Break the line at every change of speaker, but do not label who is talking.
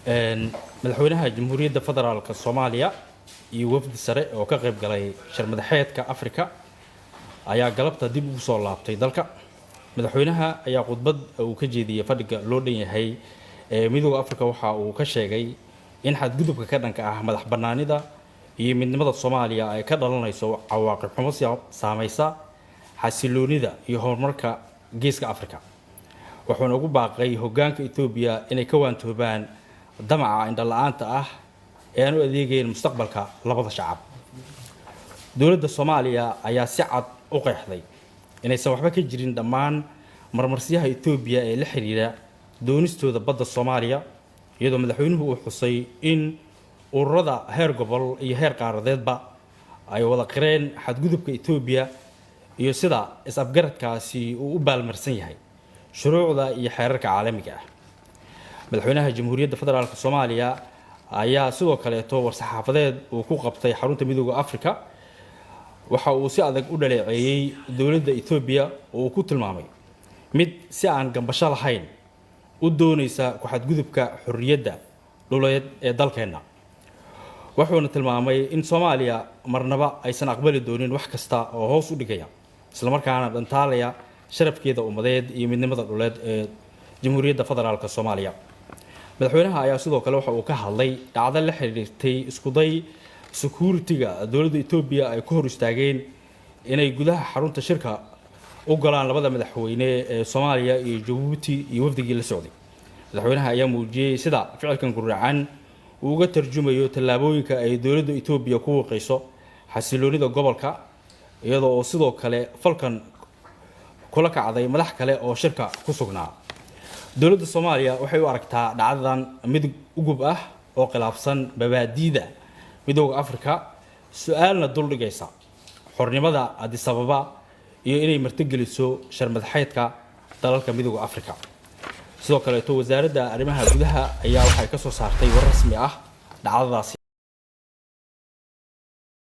madaxweynaha Jamhuuriyadda Federaalka Soomaaliya iyo wafdi sare oo ka qayb galay shir madaxeedka Afrika ayaa galabta dib ugu soo laabtay dalka. Madaxweynaha ayaa khudbad uu ka jeediyay fadhiga loo dhan yahay midowga Afrika waxa uu ka sheegay in xadgudubka ka dhanka ah madax bannaanida iyo midnimada Soomaaliya ay ka dhalanayso cawaaqib xumo saamaysa xasiloonida iyo horumarka geeska Afrika. wuxuuna ugu baaqay hoggaanka Itoobiya inay ka waantoobaan damaca indha la'aanta ah ee aan u adeegayeen mustaqbalka labada shacab. Dowladda Soomaaliya ayaa si cad u qeexday inaysan waxba ka jirin dhammaan marmarsiyaha Itoobiya ee la xiriira doonistooda badda Soomaaliya, iyadoo madaxweynuhu uu xusay in ururada heer gobol iyo heer qaaradeedba ay wada qireen xadgudubka Itoobiya iyo sida is-afgaradkaasi uu u baalmarsan yahay shuruucda iyo xeerarka caalamiga ah. Madaxweynaha Jamhuuriyadda Federaalka Soomaaliya ayaa sidoo kale war-saxaafadeed uu ku qabtay xarunta midowga Afrika waxa uu si adag u dhaleeceeyay dowladda Itoobiya oo uu ku tilmaamay mid si aan gambasho lahayn u doonaysa ku xadgudubka xorriyadda dhuleed ee dalkeena. wuxuuna tilmaamay in Soomaaliya marnaba aysan aqbali doonin wax kasta oo hoos u dhigaya isla markaana dhantaalaya sharafkeeda ummadeed iyo midnimada dhuleed ee Jamhuuriyadda Federaalka Soomaaliya. Madaxweynaha ayaa sidoo kale waxa uu ka hadlay dhacdo la xiriirtay isku day security-ga dowladda Itoobiya ay ku hor istaageen inay gudaha xarunta shirka u galaan labada madaxweyne ee Soomaaliya iyo Djibouti iyo wafdigii la socday. Madaxweynaha ayaa muujiyay sida ficilkan guracan uu uga tarjumayo tallaabooyinka ay dowladda Itoobiya ku waqayso xasiloonida gobolka, iyadoo oo sidoo kale falkan kula kacday madax kale oo shirka ku sugnaa. Dowladda Soomaaliya waxay u aragtaa dhacdadan mid ugub ah oo khilaafsan mabaadi'da midowga Afrika, su'aalna dul dhigaysa xornimada Addis Ababa iyo inay martigeliso shir madaxeedka dalalka midowga Afrika. sidoo kale wasaaradda arrimaha gudaha ayaa waxay ka soo saartay war rasmi ah dhacdadaasi.